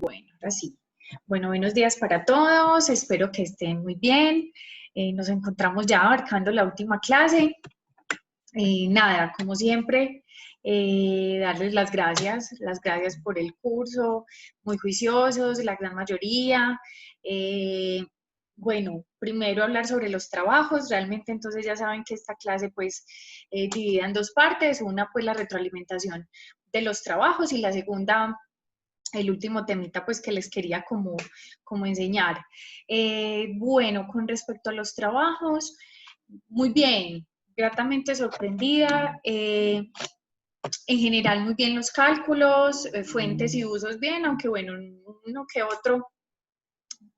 Ahora sí. Bueno, buenos días para todos, espero que estén muy bien. Nos encontramos ya abarcando la última clase. Nada, como siempre, darles las gracias por el curso, muy juiciosos, la gran mayoría. Bueno, primero hablar sobre los trabajos, realmente entonces ya saben que esta clase pues dividida en dos partes, una pues la retroalimentación de los trabajos y la segunda el último temita pues que les quería como enseñar. Bueno, con respecto a los trabajos, muy bien, gratamente sorprendida. En general muy bien los cálculos, fuentes y usos bien, aunque bueno, uno que otro,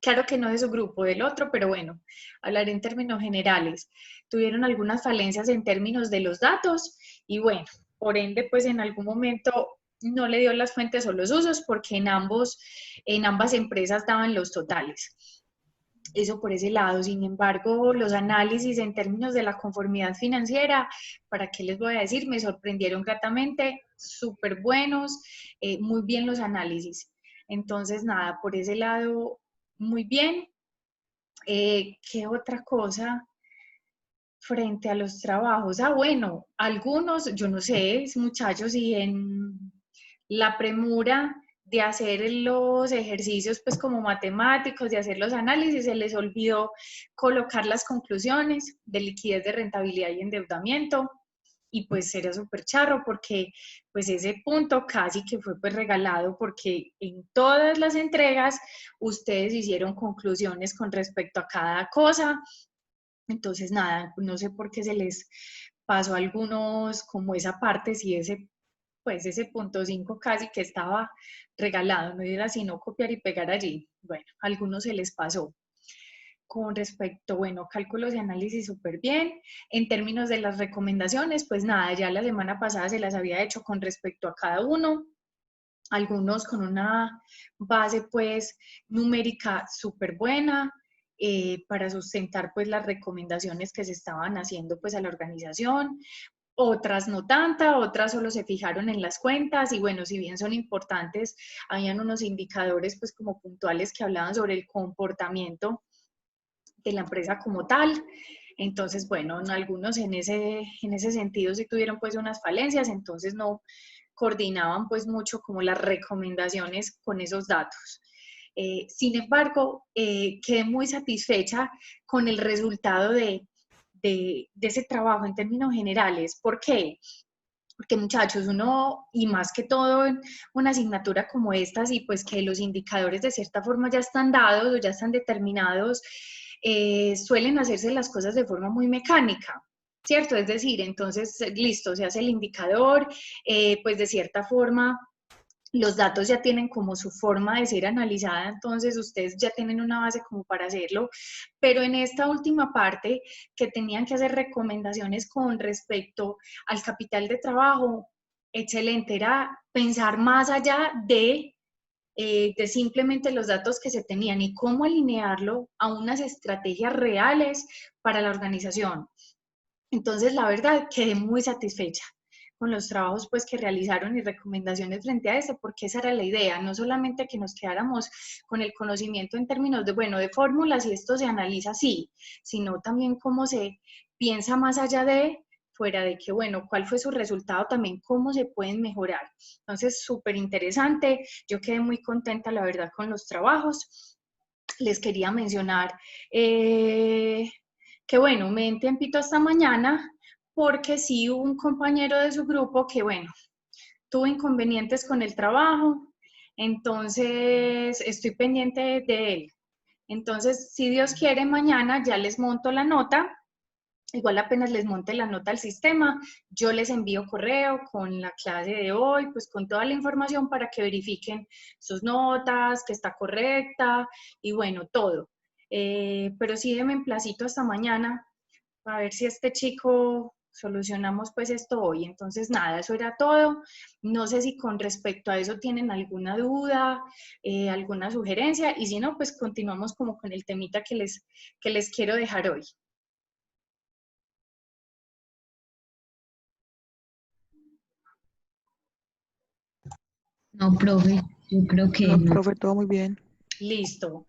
claro que no de su grupo, del otro, pero bueno, hablaré en términos generales. Tuvieron algunas falencias en términos de los datos y bueno, por ende, pues en algún momento no le dio las fuentes o los usos porque en ambas empresas daban los totales. Eso por ese lado. Sin embargo, los análisis en términos de la conformidad financiera, ¿para qué les voy a decir? Me sorprendieron gratamente, súper buenos, muy bien los análisis. Entonces, nada, por ese lado, muy bien. ¿Qué otra cosa frente a los trabajos? Ah, bueno, algunos, yo no sé, muchachos, y en la premura de hacer los ejercicios pues como matemáticos, de hacer los análisis, se les olvidó colocar las conclusiones de liquidez, de rentabilidad y endeudamiento, y pues era súper charro porque pues ese punto casi que fue pues regalado porque en todas las entregas ustedes hicieron conclusiones con respecto a cada cosa. Entonces nada, no sé por qué se les pasó a algunos como esa parte, si ese punto 5 casi que estaba regalado, no era sino copiar y pegar allí. Bueno, a algunos se les pasó. Con respecto, bueno, cálculos y análisis súper bien. En términos de las recomendaciones, pues nada, ya la semana pasada se las había hecho con respecto a cada uno. Algunos con una base pues numérica súper buena, para sustentar pues las recomendaciones que se estaban haciendo pues a la organización. Otras no tanta, otras solo se fijaron en las cuentas y bueno, si bien son importantes, habían unos indicadores pues como puntuales que hablaban sobre el comportamiento de la empresa como tal. Entonces, bueno, algunos en ese sentido sí tuvieron pues unas falencias, entonces no coordinaban pues mucho como las recomendaciones con esos datos. Sin embargo, quedé muy satisfecha con el resultado de ese trabajo en términos generales. ¿Por qué? Porque muchachos, uno, y más que todo en una asignatura como esta, y pues que los indicadores de cierta forma ya están dados o ya están determinados, suelen hacerse las cosas de forma muy mecánica, ¿cierto? Es decir, entonces, listo, se hace el indicador, pues de cierta forma los datos ya tienen como su forma de ser analizada, entonces ustedes ya tienen una base como para hacerlo, pero en esta última parte que tenían que hacer recomendaciones con respecto al capital de trabajo, excelente, era pensar más allá de simplemente los datos que se tenían y cómo alinearlo a unas estrategias reales para la organización. Entonces, la verdad, quedé muy satisfecha con los trabajos pues que realizaron y recomendaciones frente a eso, porque esa era la idea, no solamente que nos quedáramos con el conocimiento en términos de, bueno, de fórmulas y esto se analiza así, sino también cómo se piensa más allá de, fuera de que, bueno, cuál fue su resultado, también cómo se pueden mejorar. Entonces, súper interesante, yo quedé muy contenta, la verdad, con los trabajos. Les quería mencionar que bueno, me den tiempito hasta mañana, porque sí hubo un compañero de su grupo que bueno, tuvo inconvenientes con el trabajo, entonces estoy pendiente de él. Entonces, si Dios quiere, mañana ya les monto la nota. Igual apenas les monte la nota al sistema, yo les envío correo con la clase de hoy, pues con toda la información para que verifiquen sus notas, que está correcta y bueno, todo. Pero sí denme en placito hasta mañana a ver si este chico solucionamos pues esto hoy. Entonces nada, eso era todo. No sé si con respecto a eso tienen alguna duda, alguna sugerencia y si no, pues continuamos como con el temita que les quiero dejar hoy. No, profe. Yo creo que No, no. profe, todo muy bien. Listo.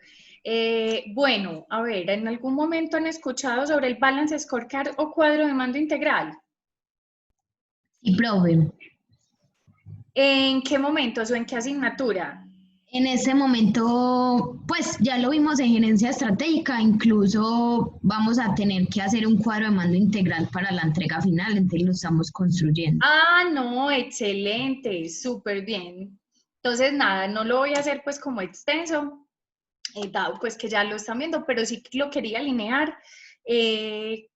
Bueno, a ver, ¿en algún momento han escuchado sobre el Balance Scorecard o cuadro de mando integral? Sí, profe. ¿En qué momentos o en qué asignatura? En ese momento, pues ya lo vimos en gerencia estratégica, incluso vamos a tener que hacer un cuadro de mando integral para la entrega final, entonces lo estamos construyendo. Ah, no, excelente, súper bien. Entonces, nada, no lo voy a hacer pues como extenso, dado pues que ya lo están viendo, pero sí lo quería alinear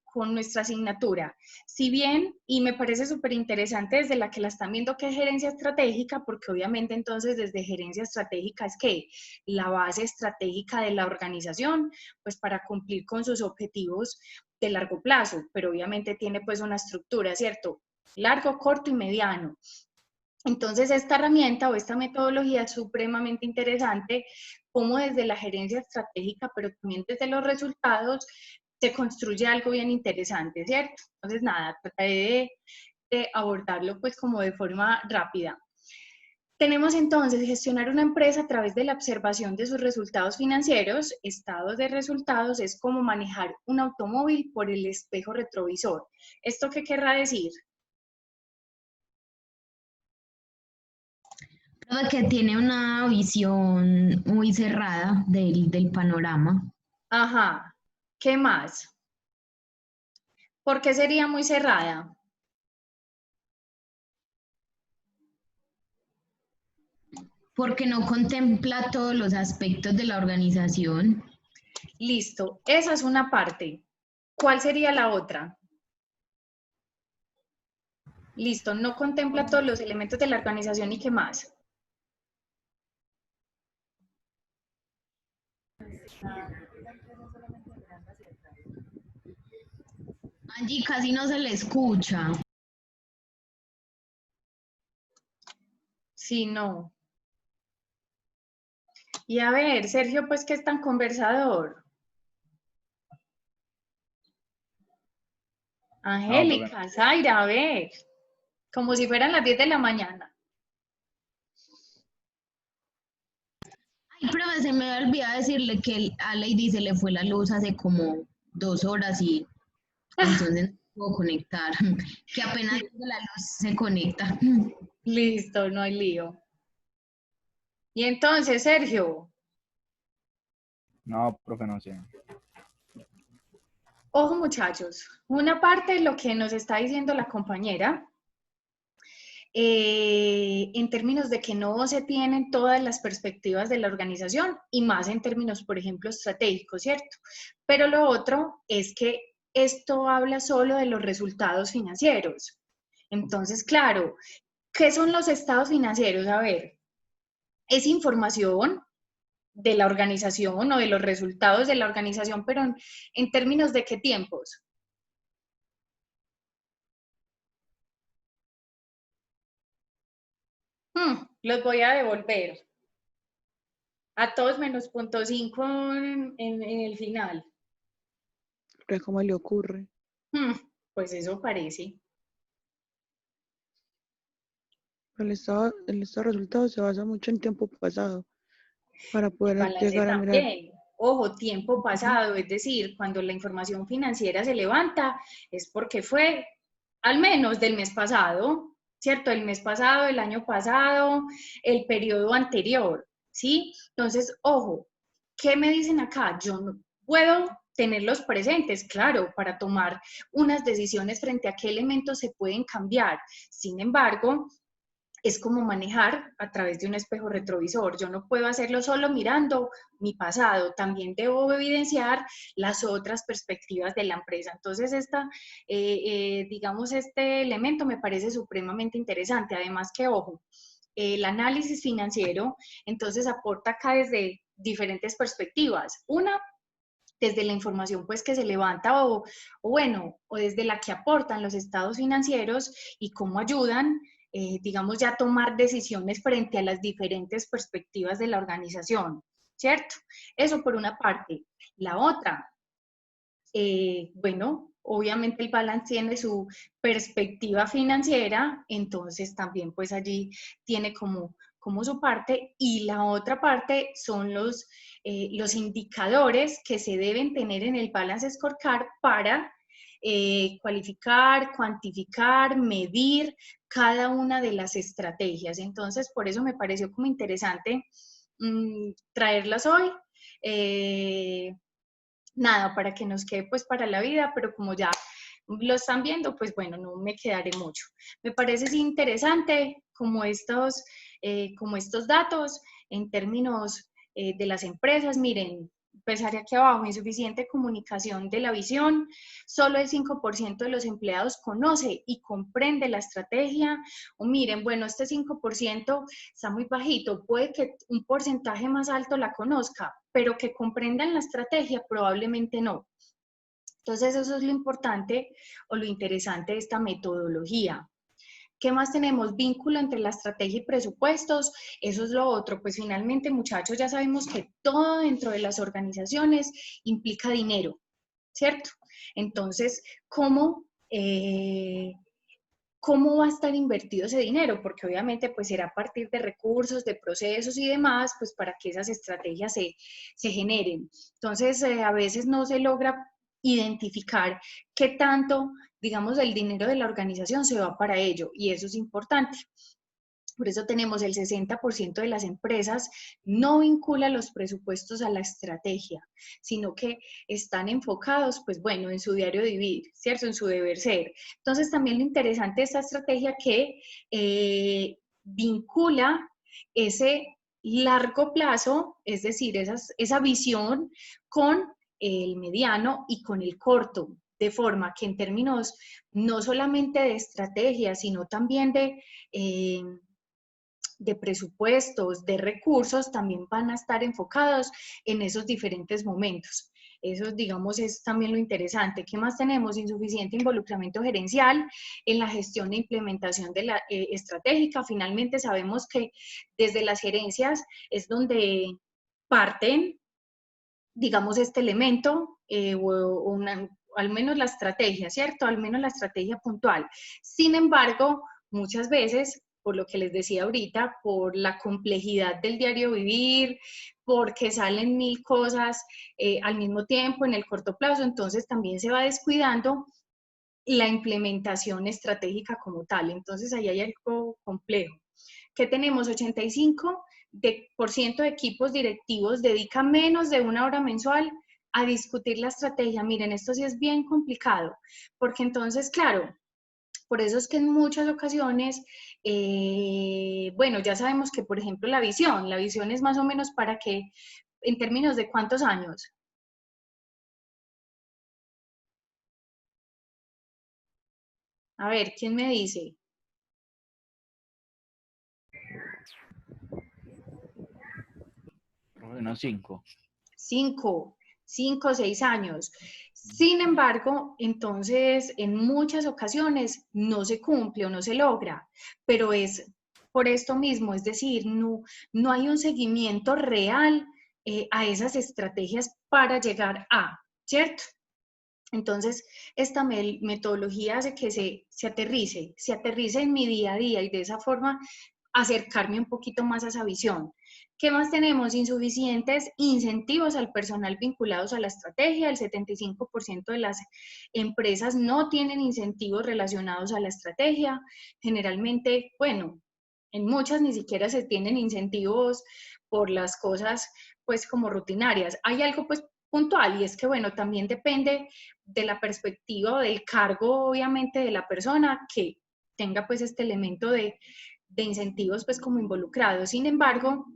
con nuestra asignatura. Si bien, y me parece súper interesante desde la que la están viendo que es gerencia estratégica, porque obviamente entonces desde gerencia estratégica es que la base estratégica de la organización, pues para cumplir con sus objetivos de largo plazo, pero obviamente tiene pues una estructura, ¿cierto? Largo, corto y mediano. Entonces, esta herramienta o esta metodología es supremamente interesante, como desde la gerencia estratégica, pero también desde los resultados, se construye algo bien interesante, ¿cierto? Entonces, nada, trataré de abordarlo pues como de forma rápida. Tenemos entonces gestionar una empresa a través de la observación de sus resultados financieros. Estados de resultados es como manejar un automóvil por el espejo retrovisor. ¿Esto qué querrá decir? Profe, que tiene una visión muy cerrada del panorama. Ajá, ¿qué más? ¿Por qué sería muy cerrada? Porque no contempla todos los aspectos de la organización. Listo, esa es una parte. ¿Cuál sería la otra? Listo, no contempla todos los elementos de la organización y qué más. Allí casi no se le escucha. Sí, no. Y a ver, Sergio, pues que es tan conversador. No, profe, no. Angélica, Zaira, a ver, como si fueran las 10 de la mañana. Ay, profe, se me había olvidado decirle que a Lady se le fue la luz hace como 2 horas y entonces no puedo conectar. Que apenas llegue la luz se conecta. Listo, no hay lío. Y entonces, Sergio, No, profe, no sé. ojo muchachos, una parte de lo que nos está diciendo la compañera en términos de que no se tienen todas las perspectivas de la organización y más en términos, por ejemplo, estratégicos, ¿cierto? Pero lo otro es que esto habla solo de los resultados financieros. Entonces, claro, ¿qué son los estados financieros? A ver, es información de la organización o de los resultados de la organización, pero en términos de qué tiempos. Los voy a devolver. A todos menos punto 5 en el final. Profe, ¿cómo le ocurre? Hmm, pues eso parece. El estado de resultados se basa mucho en tiempo pasado para El poder balance llegar a mirar. también. Ojo, tiempo Ujú. pasado, es decir, cuando la información financiera se levanta, es porque fue al menos del mes pasado, ¿cierto? El mes pasado, el año pasado, el periodo anterior, ¿sí? Entonces, ojo, ¿qué me dicen acá? Yo no puedo tenerlos presentes, claro, para tomar unas decisiones frente a qué elementos se pueden cambiar. Sin embargo, es como manejar a través de un espejo retrovisor. Yo no puedo hacerlo solo mirando mi pasado, también debo evidenciar las otras perspectivas de la empresa. Entonces, digamos, este elemento me parece supremamente interesante. Además que, ojo, el análisis financiero, entonces aporta acá desde diferentes perspectivas. Una, desde la información pues que se levanta o bueno, o desde la que aportan los estados financieros y cómo ayudan, digamos, ya a tomar decisiones frente a las diferentes perspectivas de la organización, ¿cierto? Eso por una parte. La otra, bueno, obviamente el balance tiene su perspectiva financiera, entonces también pues allí tiene como su parte, y la otra parte son los indicadores que se deben tener en el Balance Scorecard para cualificar, cuantificar, medir cada una de las estrategias. Entonces, por eso me pareció como interesante traerlas hoy. Nada, para que nos quede pues para la vida, pero como ya lo están viendo, pues bueno, no me quedaré mucho. Me parece sí, interesante como estos datos en términos de las empresas. Miren, empezaré aquí abajo, insuficiente comunicación de la visión, solo el 5% de los empleados conoce y comprende la estrategia, o miren, bueno, este 5% está muy bajito, puede que un porcentaje más alto la conozca, pero que comprendan la estrategia probablemente no. Entonces eso es lo importante o lo interesante de esta metodología. ¿Qué más tenemos? Vínculo entre la estrategia y presupuestos. Eso es lo otro. Pues finalmente, muchachos, ya sabemos que todo dentro de las organizaciones implica dinero, ¿cierto? Entonces, ¿cómo va a estar invertido ese dinero? Porque obviamente pues será a partir de recursos, de procesos y demás, pues para que esas estrategias se generen. Entonces, a veces no se logra identificar qué tanto, digamos, el dinero de la organización se va para ello, y eso es importante. Por eso tenemos el 60% de las empresas no vincula los presupuestos a la estrategia, sino que están enfocados, pues bueno, en su diario vivir, ¿cierto? En su deber ser. Entonces también lo interesante de esta estrategia que vincula ese largo plazo, es decir, esa visión con el mediano y con el corto, de forma que en términos no solamente de estrategia, sino también de presupuestos, de recursos, también van a estar enfocados en esos diferentes momentos. Eso, digamos, es también lo interesante. ¿Qué más tenemos? Insuficiente involucramiento gerencial en la gestión e implementación de la estratégica. Finalmente sabemos que desde las gerencias es donde parten, digamos, este elemento al menos la estrategia, ¿cierto? Al menos la estrategia puntual. Sin embargo, muchas veces, por lo que les decía ahorita, por la complejidad del diario vivir, porque salen mil cosas al mismo tiempo en el corto plazo, entonces también se va descuidando la implementación estratégica como tal. Entonces ahí hay algo complejo. ¿Qué tenemos? 85% de equipos directivos dedican menos de 1 hora mensual a discutir la estrategia. Miren, esto sí es bien complicado, porque entonces, claro, por eso es que en muchas ocasiones, bueno, ya sabemos que, por ejemplo, la visión es más o menos para que, en términos de cuántos años. A ver, ¿quién me dice? Bueno, 5. 5 o 6 años. Sin embargo, entonces, en muchas ocasiones no se cumple o no se logra, pero es por esto mismo, es decir, no hay un seguimiento real a esas estrategias para llegar a, ¿cierto? Entonces, esta metodología hace que se aterrice en mi día a día, y de esa forma acercarme un poquito más a esa visión. ¿Qué más tenemos? Insuficientes incentivos al personal vinculados a la estrategia. El 75% de las empresas no tienen incentivos relacionados a la estrategia. Generalmente, bueno, en muchas ni siquiera se tienen incentivos por las cosas pues como rutinarias. Hay algo pues puntual, y es que bueno, también depende de la perspectiva o del cargo obviamente de la persona que tenga pues este elemento de incentivos pues como involucrados. Sin embargo,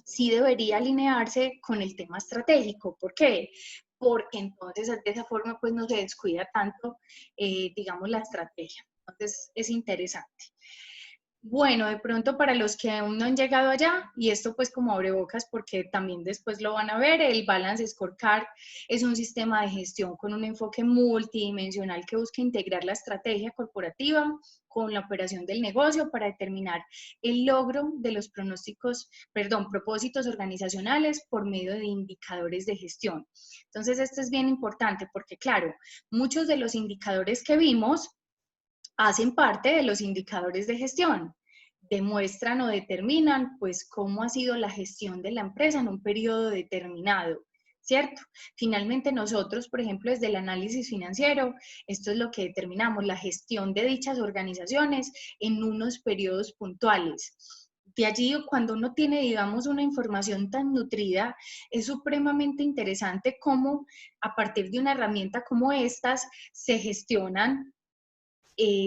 sí debería alinearse con el tema estratégico. ¿Por qué? Porque entonces de esa forma pues no se descuida tanto, digamos, la estrategia. Entonces es interesante. Bueno, de pronto para los que aún no han llegado allá, y esto pues como abrebocas porque también después lo van a ver, el Balance Scorecard es un sistema de gestión con un enfoque multidimensional que busca integrar la estrategia corporativa con la operación del negocio para determinar el logro de los propósitos organizacionales por medio de indicadores de gestión. Entonces esto es bien importante porque claro, muchos de los indicadores que vimos hacen parte de los indicadores de gestión. demuestran o determinan pues cómo ha sido la gestión de la empresa en un periodo determinado, ¿cierto? Finalmente nosotros, por ejemplo, desde el análisis financiero, esto es lo que determinamos, la gestión de dichas organizaciones en unos periodos puntuales. De allí, cuando uno tiene, digamos, una información tan nutrida, es supremamente interesante cómo a partir de una herramienta como estas se gestionan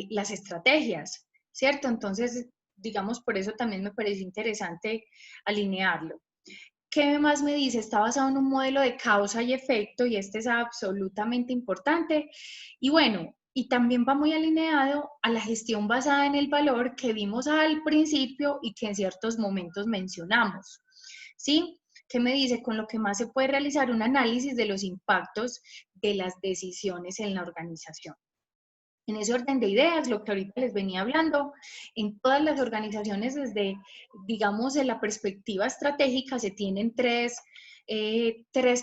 las estrategias, ¿cierto? Entonces, digamos, por eso también me pareció interesante alinearlo. ¿Qué más me dice? Está basado en un modelo de causa y efecto y este es absolutamente importante. Y bueno, y también va muy alineado a la gestión basada en el valor que vimos al principio y que en ciertos momentos mencionamos. ¿Sí? ¿Qué me dice? Con lo que más se puede realizar un análisis de los impactos de las decisiones en la organización. En ese orden de ideas, lo que ahorita les venía hablando, en todas las organizaciones desde, digamos, de la perspectiva estratégica se tienen tres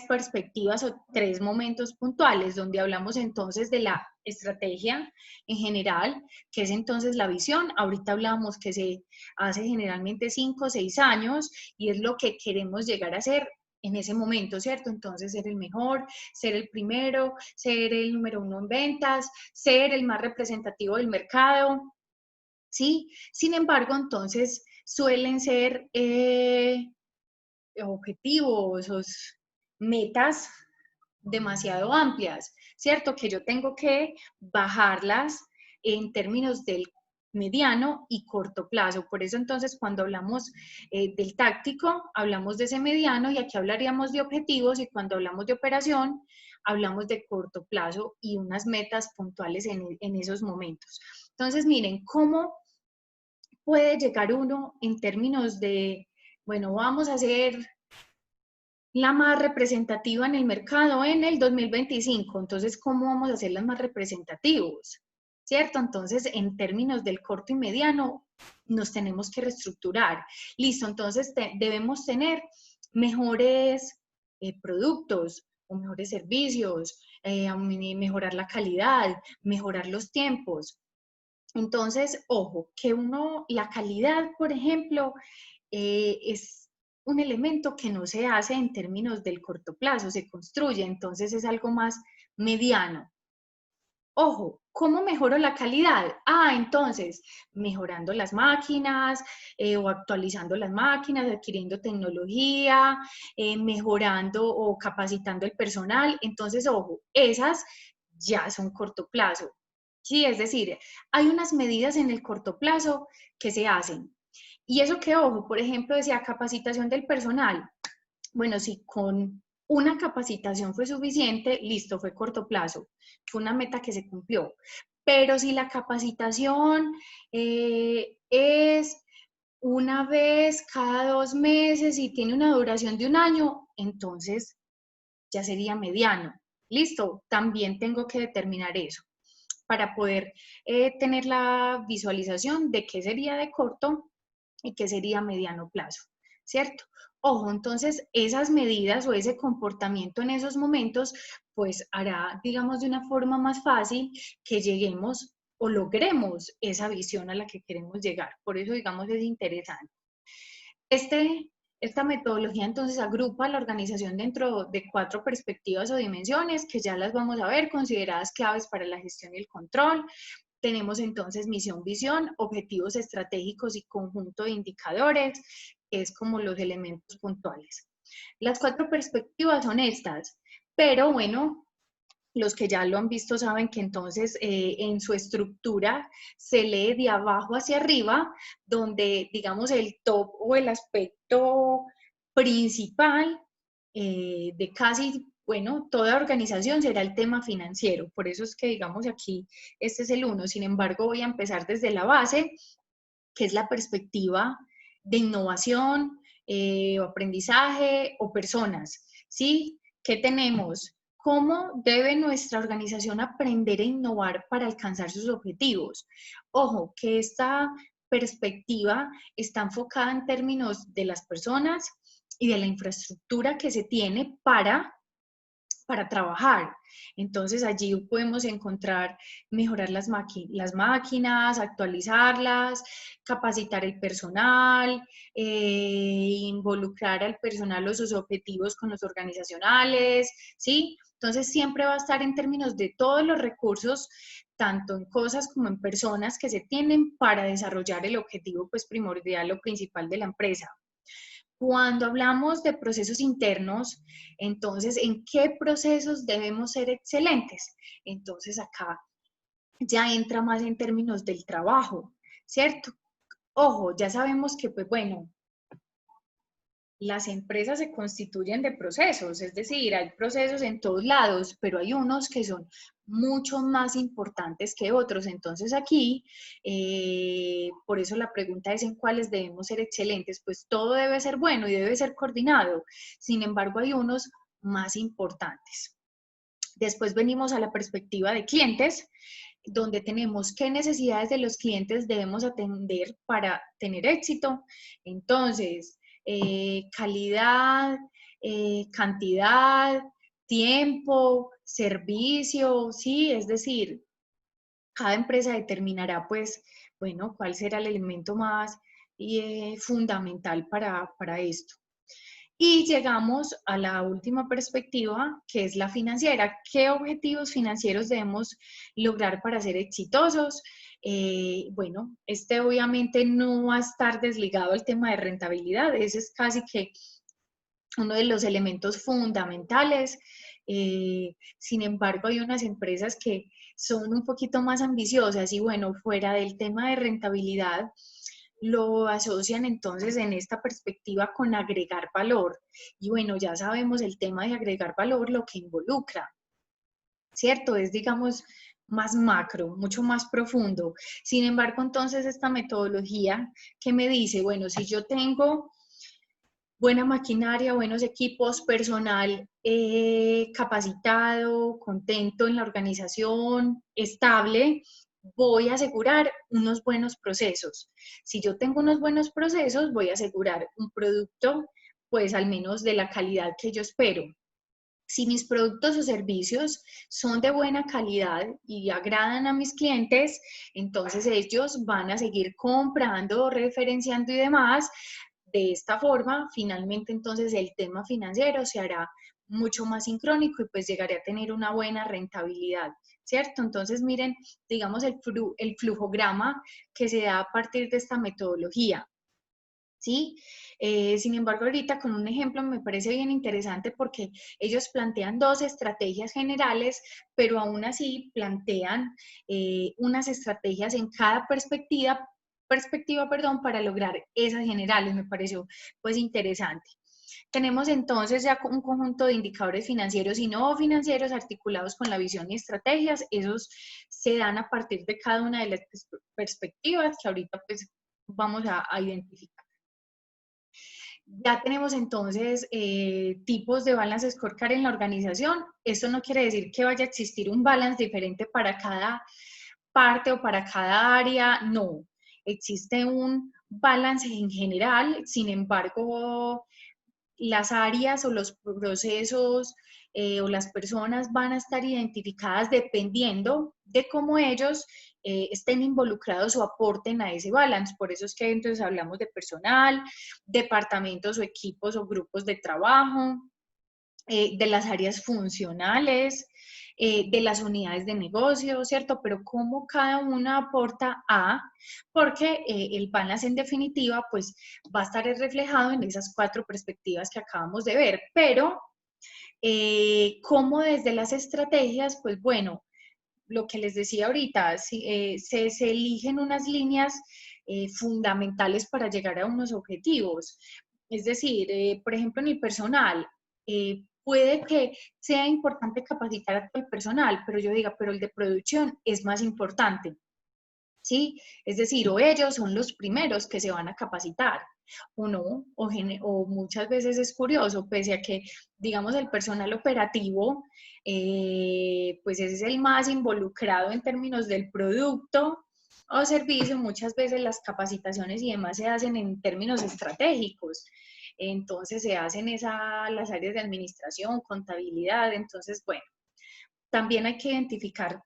perspectivas o tres momentos puntuales, donde hablamos entonces de la estrategia en general, que es entonces la visión. Ahorita hablábamos que se hace generalmente 5 o 6 años y es lo que queremos llegar a ser en ese momento, ¿cierto? Entonces ser el mejor, ser el primero, ser el número 1 en ventas, ser el más representativo del mercado, ¿sí? Sin embargo, entonces suelen ser objetivos o metas demasiado amplias, ¿cierto? Que yo tengo que bajarlas en términos del mediano y corto plazo. Por eso entonces cuando hablamos del táctico, hablamos de ese mediano y aquí hablaríamos de objetivos y cuando hablamos de operación, hablamos de corto plazo y unas metas puntuales en esos momentos. Entonces miren, ¿cómo puede llegar uno en términos de, bueno, vamos a hacer la más representativa en el mercado en el 2025. Entonces, ¿cómo vamos a hacer las más representativos? ¿Cierto? Entonces, en términos del corto y mediano, nos tenemos que reestructurar. Listo, entonces debemos tener mejores productos o mejores servicios, mejorar la calidad, mejorar los tiempos. Entonces, ojo, que la calidad, por ejemplo, es un elemento que no se hace en términos del corto plazo, se construye, entonces es algo más mediano. Ojo, ¿cómo mejoro la calidad? Entonces, mejorando las máquinas o actualizando las máquinas, adquiriendo tecnología, mejorando o capacitando el personal. Entonces, ojo, esas ya son corto plazo. Sí, es decir, hay unas medidas en el corto plazo que se hacen. Y eso que, ojo, por ejemplo, decía capacitación del personal. Bueno, si con una capacitación fue suficiente, listo, fue corto plazo, fue una meta que se cumplió. Pero si la capacitación es una vez cada 2 meses y tiene una duración de 1 año, entonces ya sería mediano. Listo, también tengo que determinar eso para poder tener la visualización de qué sería de corto y qué sería mediano plazo, ¿cierto? Ojo, entonces esas medidas o ese comportamiento en esos momentos, pues hará, digamos, de una forma más fácil que lleguemos o logremos esa visión a la que queremos llegar. Por eso, digamos, es interesante. Esta metodología entonces agrupa la organización dentro de 4 perspectivas o dimensiones que ya las vamos a ver, consideradas claves para la gestión y el control. Tenemos entonces misión, visión, objetivos estratégicos y conjunto de indicadores, que es como los elementos puntuales. Las 4 perspectivas son estas, pero bueno, los que ya lo han visto saben que entonces en su estructura se lee de abajo hacia arriba, donde digamos el top o el aspecto principal de casi, bueno, toda organización será el tema financiero. Por eso es que digamos aquí este es el 1. Sin embargo, voy a empezar desde la base, que es la perspectiva de innovación, o aprendizaje o personas. ¿Sí? ¿Qué tenemos? ¿Cómo debe nuestra organización aprender a innovar para alcanzar sus objetivos? Ojo, que esta perspectiva está enfocada en términos de las personas y de la infraestructura que se tiene para para trabajar. Entonces allí podemos encontrar mejorar las máquinas, actualizarlas, capacitar el personal, involucrar al personal o sus objetivos con los organizacionales, ¿sí? Entonces siempre va a estar en términos de todos los recursos, tanto en cosas como en personas que se tienen para desarrollar el objetivo pues primordial o principal de la empresa. Cuando hablamos de procesos internos, entonces, ¿en qué procesos debemos ser excelentes? Entonces, acá ya entra más en términos del trabajo, ¿cierto? Ojo, ya sabemos que, pues bueno, las empresas se constituyen de procesos, es decir, hay procesos en todos lados, pero hay unos que son mucho más importantes que otros. Entonces aquí, por eso la pregunta es en cuáles debemos ser excelentes, pues todo debe ser bueno y debe ser coordinado. Sin embargo, hay unos más importantes. Después venimos a la perspectiva de clientes, donde tenemos qué necesidades de los clientes debemos atender para tener éxito. Entonces, calidad, cantidad, tiempo, servicio, ¿sí? Es decir, cada empresa determinará, pues, bueno, cuál será el elemento más fundamental para esto. Y llegamos a la última perspectiva, que es la financiera. ¿Qué objetivos financieros debemos lograr para ser exitosos? Bueno, este obviamente no va a estar desligado al tema de rentabilidad, ese es casi que uno de los elementos fundamentales. Sin embargo, hay unas empresas que son un poquito más ambiciosas y bueno, fuera del tema de rentabilidad, lo asocian entonces en esta perspectiva con agregar valor. Y bueno, ya sabemos el tema de agregar valor, lo que involucra, ¿cierto? Es, digamos, más macro, mucho más profundo. Sin embargo, entonces esta metodología que me dice, bueno, si yo tengo buena maquinaria, buenos equipos, personal capacitado, contento en la organización, estable, voy a asegurar unos buenos procesos. Si yo tengo unos buenos procesos, voy a asegurar un producto, pues al menos de la calidad que yo espero. Si mis productos o servicios son de buena calidad y agradan a mis clientes, entonces ellos van a seguir comprando, referenciando y demás. De esta forma, finalmente entonces el tema financiero se hará mucho más sincrónico y pues llegaré a tener una buena rentabilidad, ¿cierto? Entonces miren, digamos el flujograma que se da a partir de esta metodología. ¿Sí? Sin embargo, ahorita con un ejemplo me parece bien interesante porque ellos plantean dos estrategias generales, pero aún así plantean unas estrategias en cada perspectiva, para lograr esas generales. Me pareció pues interesante. Tenemos entonces ya un conjunto de indicadores financieros y no financieros articulados con la visión y estrategias. Esos se dan a partir de cada una de las perspectivas que ahorita pues vamos a identificar. Ya tenemos entonces tipos de balance scorecard en la organización. Esto no quiere decir que vaya a existir un balance diferente para cada parte o para cada área, no. Existe un balance en general, sin embargo, las áreas o los procesos o las personas van a estar identificadas dependiendo de cómo ellos estén involucrados o aporten a ese balance. Por eso es que entonces hablamos de personal, departamentos o equipos o grupos de trabajo, de las áreas funcionales, de las unidades de negocio, ¿cierto? Pero cómo cada una aporta porque el balance en definitiva, pues va a estar reflejado en esas 4 perspectivas que acabamos de ver, pero cómo desde las estrategias, pues bueno, lo que les decía ahorita, se eligen unas líneas fundamentales para llegar a unos objetivos. Es decir, por ejemplo, en el personal, puede que sea importante capacitar a todo el personal, pero yo diga, pero el de producción es más importante, ¿sí? Es decir, o ellos son los primeros que se van a capacitar, o no, o muchas veces es curioso, pese a que, digamos, el personal operativo, pues ese es el más involucrado en términos del producto o servicio, muchas veces las capacitaciones y demás se hacen en términos estratégicos. entonces se hacen las áreas de administración, contabilidad, entonces, bueno, también hay que identificar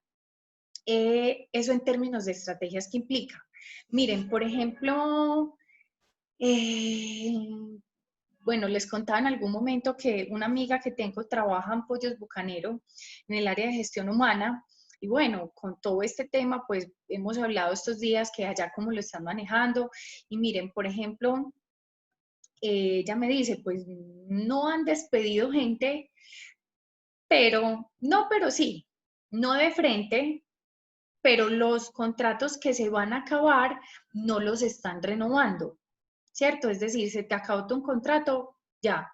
eso en términos de estrategias que implica. Miren, por ejemplo, eh, bueno, les contaba en algún momento que una amiga que tengo trabaja en Pollos Bucanero en el área de gestión humana. Y bueno, con todo este tema, pues hemos hablado estos días que allá cómo lo están manejando. Y miren, por ejemplo, ella me dice, pues no han despedido gente, pero no, pero sí, no de frente, pero los contratos que se van a acabar no los están renovando, ¿cierto? Es decir, se te acabó tu contrato, ya,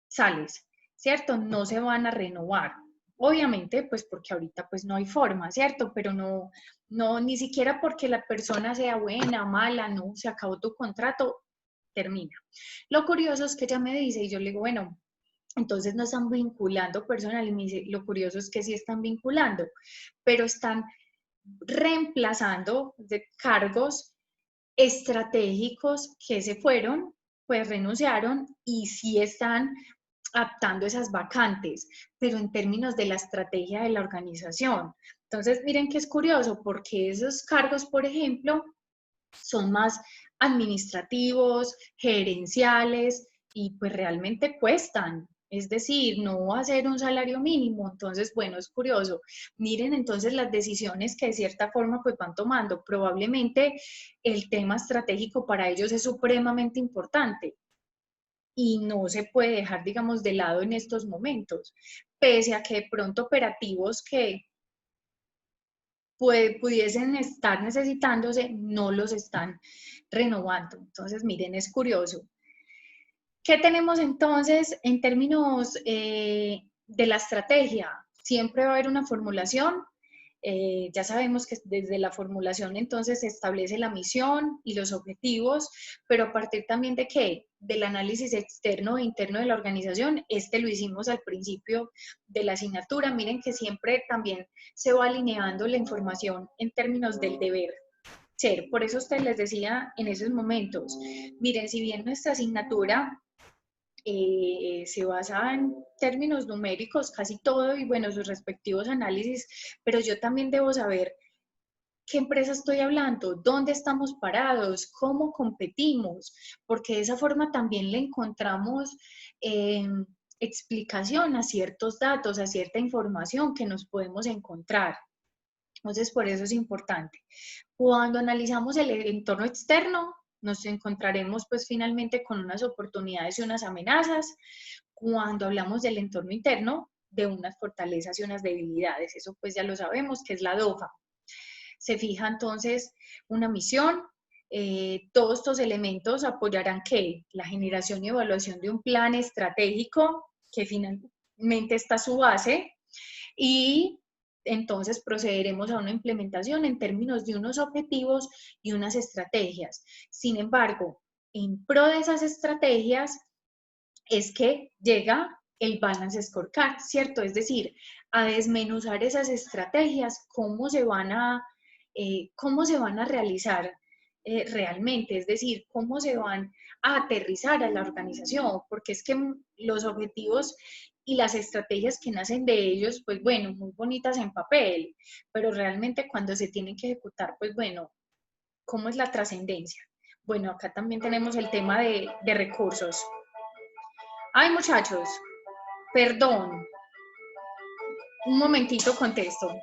sales, ¿cierto? No se van a renovar. Obviamente, pues porque ahorita pues no hay forma, ¿cierto? Pero no, no, ni siquiera porque la persona sea buena, mala, no, se acabó tu contrato, termina. Lo curioso es que ella me dice, y yo le digo, bueno, entonces no están vinculando personal, y me dice, lo curioso es que sí están vinculando, pero están reemplazando de cargos estratégicos que se fueron, pues renunciaron y sí están adaptando esas vacantes, pero en términos de la estrategia de la organización. Entonces, miren que es curioso, porque esos cargos, por ejemplo, son más administrativos, gerenciales y pues realmente cuestan. Es decir, no va a ser un salario mínimo. Entonces, bueno, es curioso. Miren entonces las decisiones que de cierta forma pues van tomando. Probablemente el tema estratégico para ellos es supremamente importante y no se puede dejar, digamos, de lado en estos momentos, pese a que de pronto operativos que pudiesen estar necesitándose, no los están renovando. Entonces, miren, es curioso. ¿Qué tenemos entonces en términos de la estrategia? Siempre va a haber una formulación. Ya sabemos que desde la formulación entonces se establece la misión y los objetivos, pero a partir también de qué? Del análisis externo e interno de la organización. Este lo hicimos al principio de la asignatura. Miren que siempre también se va alineando la información en términos del deber ser. Por eso usted les decía en esos momentos, miren, si bien nuestra asignatura se basa en términos numéricos, casi todo, y bueno, sus respectivos análisis, pero yo también debo saber qué empresa estoy hablando, dónde estamos parados, cómo competimos, porque de esa forma también le encontramos explicación a ciertos datos, a cierta información que nos podemos encontrar. Entonces, por eso es importante. Cuando analizamos el entorno externo, nos encontraremos pues finalmente con unas oportunidades y unas amenazas. Cuando hablamos del entorno interno, de unas fortalezas y unas debilidades. Eso pues ya lo sabemos, que es la DOFA. Se fija entonces una misión. Todos estos elementos apoyarán ¿qué? La generación y evaluación de un plan estratégico que finalmente está a su base y entonces procederemos a una implementación en términos de unos objetivos y unas estrategias. Sin embargo, en pro de esas estrategias es que llega el Balance Scorecard, ¿cierto? Es decir, a desmenuzar esas estrategias, cómo se van a realizar realmente, es decir, cómo se van a aterrizar a la organización, porque es que los objetivos y las estrategias que nacen de ellos, pues bueno, muy bonitas en papel, pero realmente cuando se tienen que ejecutar, pues bueno, ¿cómo es la trascendencia? Bueno, acá también tenemos el tema de recursos. Ay, muchachos, perdón, un momentito contesto.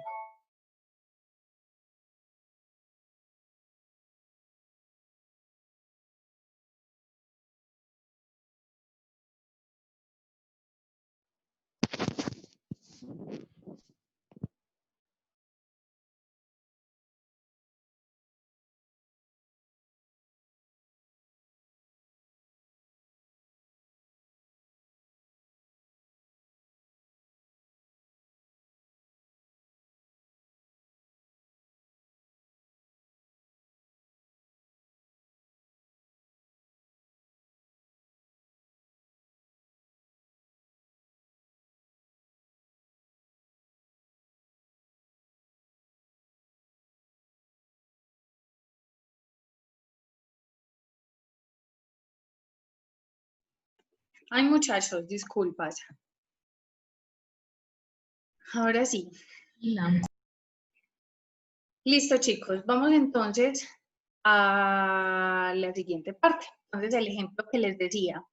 Ay, muchachos, disculpas. Ahora sí. La- Listo, chicos. Vamos entonces a la siguiente parte. Entonces, el ejemplo que les decía.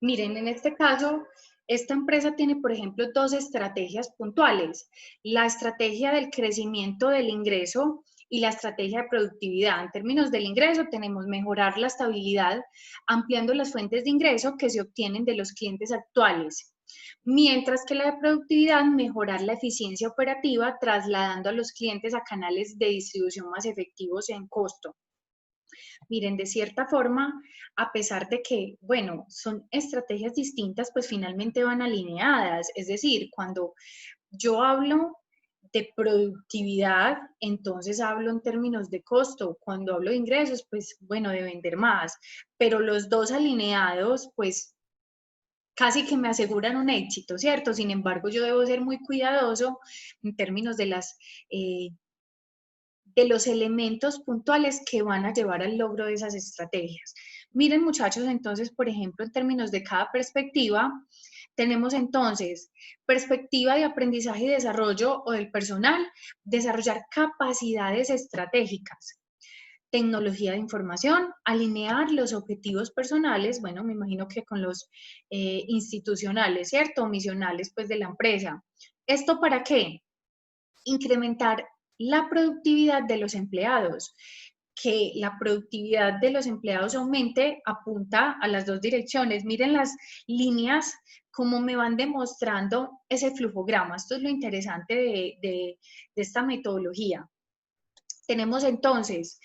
Miren, en este caso, esta empresa tiene, por ejemplo, dos estrategias puntuales. La estrategia del crecimiento del ingreso y la estrategia de productividad. En términos del ingreso, tenemos mejorar la estabilidad, ampliando las fuentes de ingreso que se obtienen de los clientes actuales. Mientras que la de productividad, mejorar la eficiencia operativa, trasladando a los clientes a canales de distribución más efectivos en costo. Miren, de cierta forma, a pesar de que, bueno, son estrategias distintas, pues finalmente van alineadas. Es decir, cuando yo hablo de productividad, entonces hablo en términos de costo. Cuando hablo de ingresos, pues bueno, de vender más. Pero los dos alineados, pues casi que me aseguran un éxito, ¿cierto? Sin embargo, yo debo ser muy cuidadoso en términos de los elementos puntuales que van a llevar al logro de esas estrategias. Miren, muchachos, entonces, por ejemplo, en términos de cada perspectiva, tenemos entonces perspectiva de aprendizaje y desarrollo o del personal, desarrollar capacidades estratégicas. Tecnología de información, alinear los objetivos personales, bueno, me imagino que con los institucionales, ¿cierto? Misionales, pues, de la empresa. ¿Esto para qué? Incrementar la productividad de los empleados. Que la productividad de los empleados aumente apunta a las dos direcciones. Miren las líneas cómo me van demostrando ese flujograma. Esto es lo interesante de esta metodología. Tenemos entonces,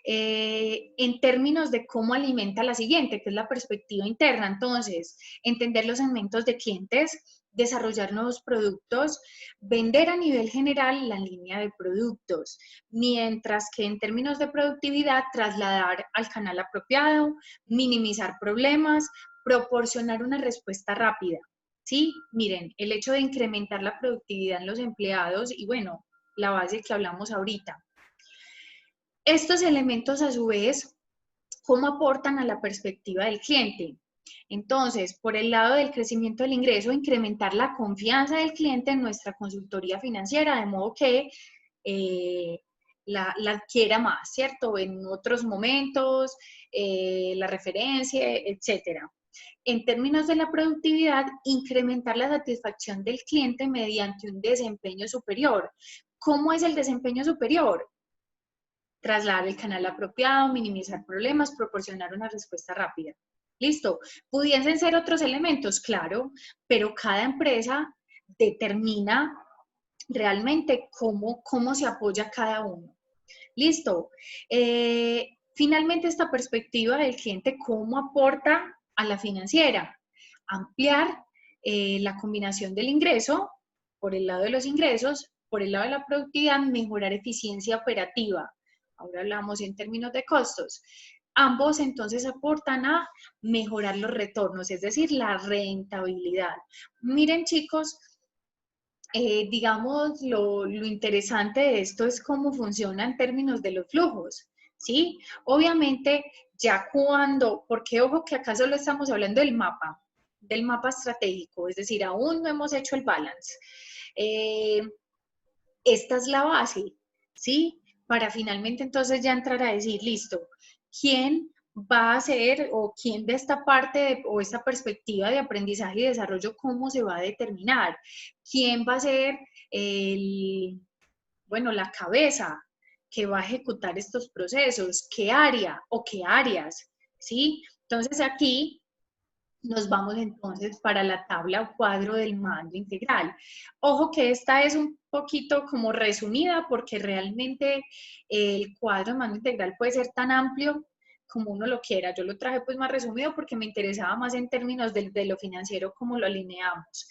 en términos de cómo alimenta la siguiente, que es la perspectiva interna, entonces, entender los segmentos de clientes, desarrollar nuevos productos, vender a nivel general la línea de productos, mientras que en términos de productividad, trasladar al canal apropiado, minimizar problemas, proporcionar una respuesta rápida. Sí, miren, el hecho de incrementar la productividad en los empleados y bueno, la base que hablamos ahorita. Estos elementos, a su vez, ¿cómo aportan a la perspectiva del cliente? Entonces, por el lado del crecimiento del ingreso, incrementar la confianza del cliente en nuestra consultoría financiera, de modo que la adquiera más, ¿cierto? En otros momentos, la referencia, etcétera. En términos de la productividad, incrementar la satisfacción del cliente mediante un desempeño superior. ¿Cómo es el desempeño superior? Trasladar el canal apropiado, minimizar problemas, proporcionar una respuesta rápida. Listo. ¿Pudiesen ser otros elementos? Claro, pero cada empresa determina realmente cómo se apoya cada uno. Listo. Finalmente, esta perspectiva del cliente, ¿cómo aporta a la financiera? Ampliar la combinación del ingreso, por el lado de los ingresos, por el lado de la productividad, mejorar eficiencia operativa. Ahora hablamos en términos de costos. Ambos entonces aportan a mejorar los retornos, es decir, la rentabilidad. Miren, chicos, digamos, lo interesante de esto es cómo funciona en términos de los flujos, ¿sí? Obviamente, ya cuando, porque ojo que acá solo estamos hablando del mapa estratégico, es decir, aún no hemos hecho el balance. Esta es la base, ¿sí? Para finalmente entonces ya entrar a decir, listo, ¿quién va a ser o quién de esta parte o esta perspectiva de aprendizaje y desarrollo, cómo se va a determinar? ¿Quién va a ser la cabeza que va a ejecutar estos procesos? ¿Qué área o qué áreas? ¿Sí? Entonces aquí nos vamos entonces para la tabla o cuadro del mando integral. Ojo que esta es un poquito como resumida porque realmente el cuadro de mando integral puede ser tan amplio como uno lo quiera. Yo lo traje pues más resumido porque me interesaba más en términos de lo financiero, como lo alineamos.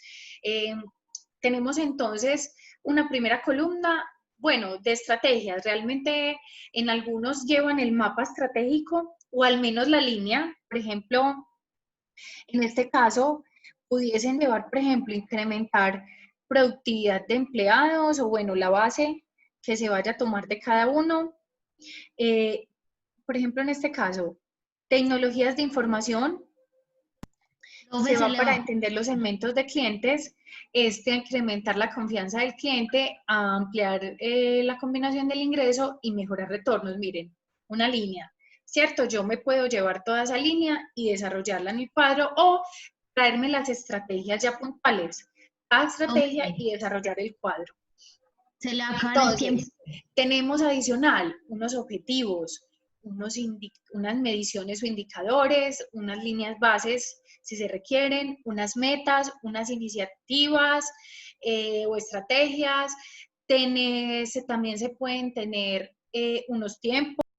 Tenemos entonces una primera columna, bueno, de estrategias. Realmente en algunos llevan el mapa estratégico o al menos la línea. Por ejemplo, en este caso, pudiesen llevar, por ejemplo, incrementar productividad de empleados o, bueno, la base que se vaya a tomar de cada uno. Por ejemplo, en este caso, tecnologías de información, se va para entender los segmentos de clientes, incrementar la confianza del cliente, a ampliar la combinación del ingreso y mejorar retornos. Miren, una línea, ¿cierto? Yo me puedo llevar toda esa línea y desarrollarla en mi cuadro o traerme las estrategias ya puntuales, cada estrategia y desarrollar el cuadro. Se le acaba el tiempo. Tenemos adicional unos objetivos, unas mediciones o indicadores, unas líneas bases si se requieren, unas metas, unas iniciativas o estrategias. También se pueden tener unos tiempos